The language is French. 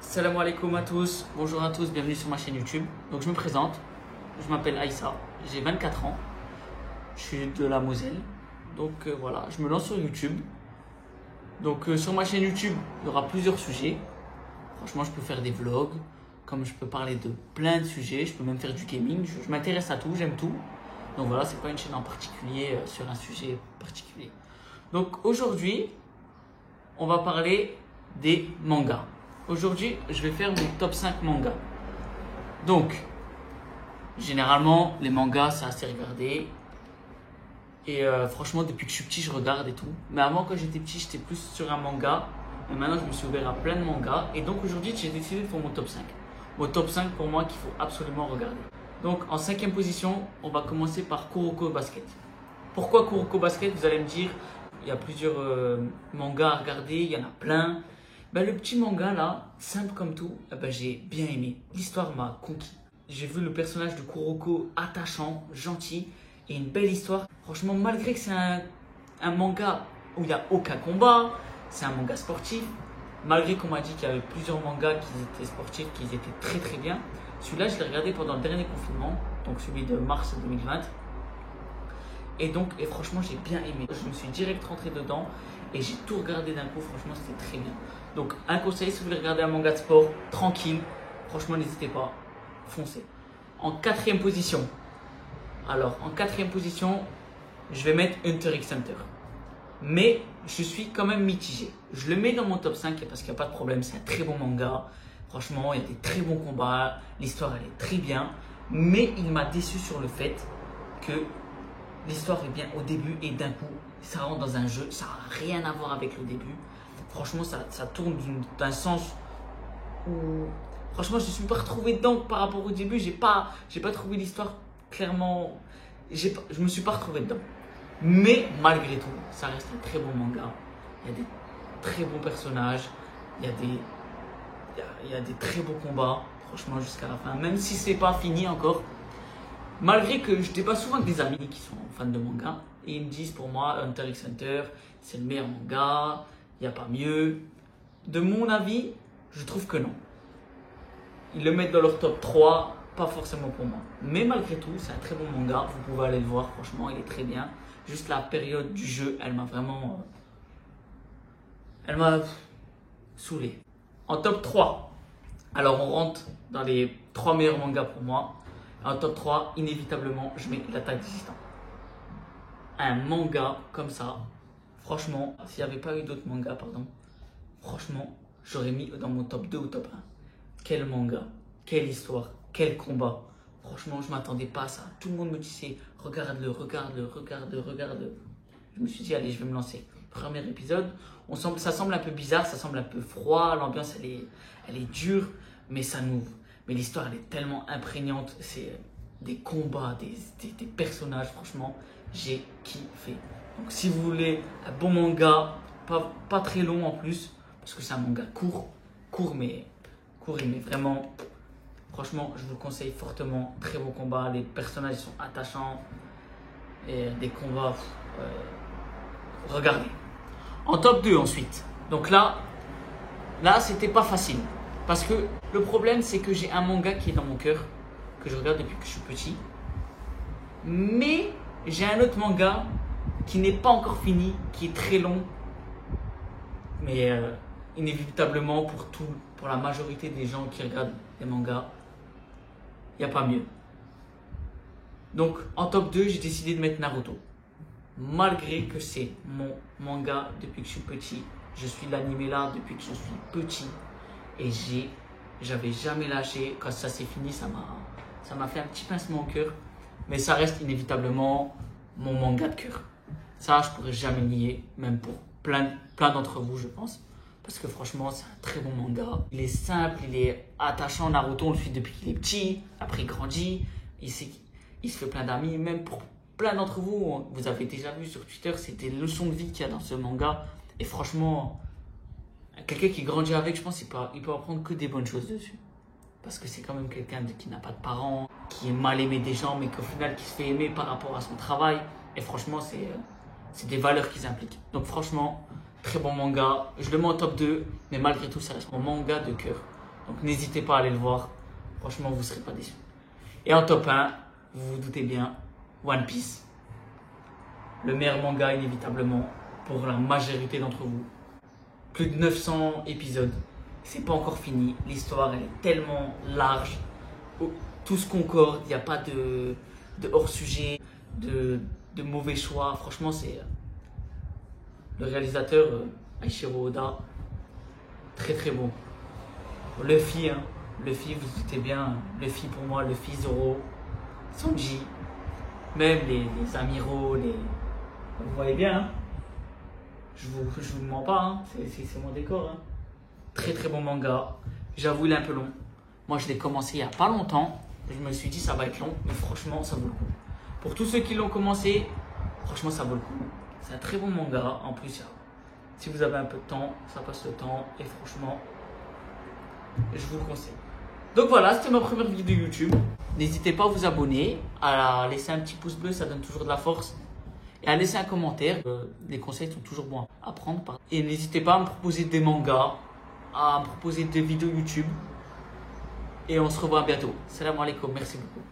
Salam alaikum à tous, bonjour à tous, bienvenue sur ma chaîne YouTube. Donc je me présente, je m'appelle Aïssa, j'ai 24 ans, je suis de la Moselle. Donc voilà, je me lance sur YouTube. Donc sur ma chaîne YouTube, il y aura plusieurs sujets. Franchement, je peux faire des vlogs, comme je peux parler de plein de sujets, je peux même faire du gaming, je m'intéresse à tout, j'aime tout. Donc voilà, c'est pas une chaîne en particulier sur un sujet particulier. Donc aujourd'hui, on va parler des mangas. Aujourd'hui, je vais faire mon top 5 mangas. Donc, généralement, les mangas, c'est assez regardé. Et franchement, depuis que je suis petit, je regarde et tout. Mais avant, quand j'étais petit, j'étais plus sur un manga. Et maintenant, je me suis ouvert à plein de mangas. Et donc, aujourd'hui, j'ai décidé de faire mon top 5. Mon top 5 pour moi qu'il faut absolument regarder. Donc, en 5e position, on va commencer par Kuroko Basket. Pourquoi Kuroko Basket? Vous allez me dire, il y a plusieurs mangas à regarder, il y en a plein. Ben, le petit manga là, simple comme tout, ben, j'ai bien aimé. L'histoire m'a conquis. J'ai vu le personnage de Kuroko attachant, gentil et une belle histoire. Franchement, malgré que c'est un manga où il n'y a aucun combat, c'est un manga sportif. Malgré qu'on m'a dit qu'il y avait plusieurs mangas qui étaient sportifs, qui étaient très très bien. Celui-là, je l'ai regardé pendant le dernier confinement, donc celui de mars 2020. Et franchement, j'ai bien aimé. Je me suis direct rentré dedans et j'ai tout regardé d'un coup. Franchement, c'était très bien. Donc, un conseil, si vous voulez regarder un manga de sport, tranquille, franchement, n'hésitez pas, foncez. En 4e position, je vais mettre Hunter x Hunter. Mais je suis quand même mitigé. Je le mets dans mon top 5 parce qu'il n'y a pas de problème, c'est un très bon manga. Franchement, il y a des très bons combats, l'histoire elle est très bien. Mais il m'a déçu sur le fait que l'histoire est bien au début et d'un coup, ça rentre dans un jeu, ça n'a rien à voir avec le début. Franchement, ça tourne d'un sens où, franchement, je ne suis pas retrouvé dedans par rapport au début. J'ai pas trouvé l'histoire clairement. Je me suis pas retrouvé dedans. Mais malgré tout, ça reste un très bon manga. Il y a des très bons personnages. Il y a des très beaux combats. Franchement, jusqu'à la fin. Même si c'est pas fini encore. Malgré que je dépasse souvent avec des amis qui sont fans de manga. Et ils me disent pour moi, Hunter x Hunter, c'est le meilleur manga. Il n'y a pas mieux. De mon avis, je trouve que non. Ils le mettent dans leur top 3, pas forcément pour moi. Mais malgré tout, c'est un très bon manga. Vous pouvez aller le voir, franchement, il est très bien. Juste la période du jeu, elle m'a vraiment... elle m'a saoulé. En top 3, alors on rentre dans les 3 meilleurs mangas pour moi. En top 3, inévitablement, je mets l'Attaque des Titans. Un manga comme ça, franchement, s'il n'y avait pas eu d'autres mangas, franchement, j'aurais mis dans mon top 2 ou top 1. Quel manga, quelle histoire, quel combat. Franchement, je ne m'attendais pas à ça. Tout le monde me disait, regarde-le. Je me suis dit, allez, je vais me lancer. Premier épisode, ça semble un peu bizarre, ça semble un peu froid, l'ambiance, elle est dure, mais ça nous... Mais l'histoire, elle est tellement imprégnante. C'est des combats, des personnages, franchement, j'ai kiffé. Donc si vous voulez un bon manga, pas très long en plus, parce que c'est un manga court mais vraiment, franchement, je vous le conseille fortement. Très beau combat, les personnages sont attachants, et des combats, regardez. En top 2 ensuite, donc là c'était pas facile, parce que le problème c'est que j'ai un manga qui est dans mon cœur, que je regarde depuis que je suis petit, mais j'ai un autre manga qui n'est pas encore fini, qui est très long, mais inévitablement pour la majorité des gens qui regardent les mangas, il n'y a pas mieux. Donc en top 2, j'ai décidé de mettre Naruto. Malgré que c'est mon manga depuis que je suis petit, je suis l'animé là depuis que je suis petit et j'avais jamais lâché. Quand ça s'est fini, ça m'a fait un petit pincement au cœur, mais ça reste inévitablement mon manga de cœur. Ça, je pourrais jamais nier, même pour plein d'entre vous, je pense. Parce que franchement, c'est un très bon manga. Il est simple, il est attachant. Naruto, on le suit depuis qu'il est petit. Après, il grandit. Il se fait plein d'amis. Même pour plein d'entre vous, vous avez déjà vu sur Twitter, c'est des leçons de vie qu'il y a dans ce manga. Et franchement, quelqu'un qui grandit avec, je pense qu'il peut apprendre que des bonnes choses dessus. Parce que c'est quand même quelqu'un qui n'a pas de parents, qui est mal aimé des gens, mais qu'au final, qui se fait aimer par rapport à son travail. Et franchement, c'est des valeurs qu'ils impliquent. Donc franchement, très bon manga. Je le mets en top 2, mais malgré tout, ça reste mon manga de cœur. Donc n'hésitez pas à aller le voir. Franchement, vous ne serez pas déçus. Et en top 1, vous vous doutez bien, One Piece. Le meilleur manga inévitablement pour la majorité d'entre vous. Plus de 900 épisodes. C'est pas encore fini. L'histoire elle est tellement large. Tout se concorde. Il n'y a pas de hors-sujet, de mauvais choix. Franchement, c'est le réalisateur Eiichiro Oda. Très très bon. Luffy, hein. Luffy, vous vous doutez bien. Luffy pour moi, Luffy, Zoro, Sanji. Même les amiraux, vous voyez bien, hein. Je vous mens pas, hein. C'est mon décor. Hein. Très très bon manga. J'avoue, il est un peu long. Moi, je l'ai commencé il n'y a pas longtemps. Je me suis dit, ça va être long, mais franchement, ça vaut le coup. Pour tous ceux qui l'ont commencé, franchement, ça vaut le coup. C'est un très bon manga. En plus, si vous avez un peu de temps, ça passe le temps. Et franchement, je vous le conseille. Donc voilà, c'était ma première vidéo YouTube. N'hésitez pas à vous abonner, à laisser un petit pouce bleu, ça donne toujours de la force. Et à laisser un commentaire, les conseils sont toujours bons à prendre. Et n'hésitez pas à me proposer des mangas, à me proposer des vidéos YouTube. Et on se revoit bientôt. Salam alaikum, merci beaucoup.